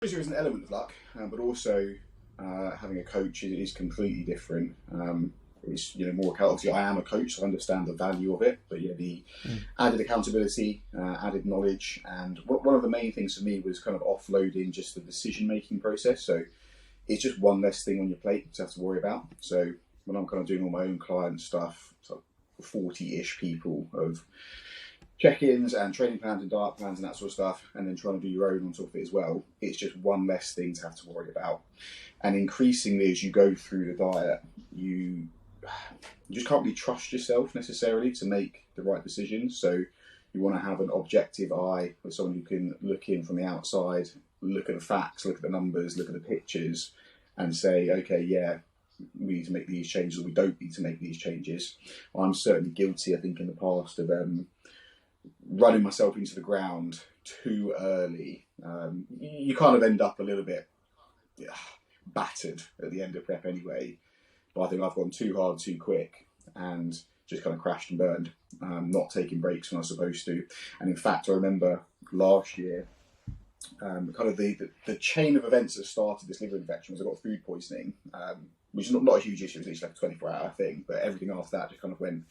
There is an element of luck, but also having a coach is completely different. It's more obviously I am a coach, so I understand the value of it. But yeah, the added accountability, added knowledge, and one of the main things for me was kind of offloading just the decision-making process. So it's just one less thing on your plate to have to worry about. So when I'm kind of doing all my own client stuff, so 40-ish people of check-ins and training plans and diet plans and that sort of stuff, and then trying to do your own on top of it as well, it's just one less thing to have to worry about. And increasingly as you go through the diet, you just can't really trust yourself necessarily to make the right decisions. So you want to have an objective eye with someone who can look in from the outside, look at the facts, look at the numbers, look at the pictures, and say, okay, yeah, we need to make these changes, or we don't need to make these changes. I'm certainly guilty, I think, in the past of running myself into the ground too early. You kind of end up a little bit battered at the end of prep anyway. But I think I've gone too hard too quick and just kind of crashed and burned, not taking breaks when I was supposed to. And in fact, I remember last year, kind of the chain of events that started this liver infection was I got food poisoning, which is not a huge issue. It was like a 24-hour thing, but everything after that just kind of went,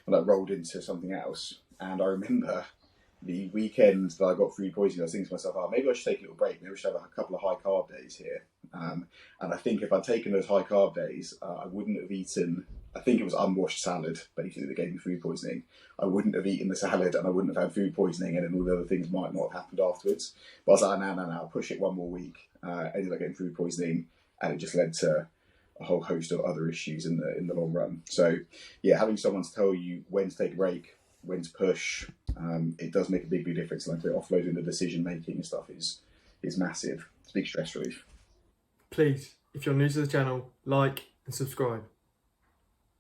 rolled into something else. And I remember the weekend that I got food poisoning, I was thinking to myself, maybe I should take a little break. Maybe I should have a couple of high carb days here. And I think if I'd taken those high carb days, I wouldn't have eaten, I think it was unwashed salad, basically, that gave me food poisoning. I wouldn't have eaten the salad and I wouldn't have had food poisoning, and then all the other things might not have happened afterwards. But I was like, no, I'll push it one more week. Ended up getting food poisoning, and it just led to a whole host of other issues in the long run. So yeah, having someone to tell you when to take a break, when to push, it does make a big difference. Like offloading the decision making and stuff is massive. It's a big stress relief. Please, if you're new to the channel, like and subscribe.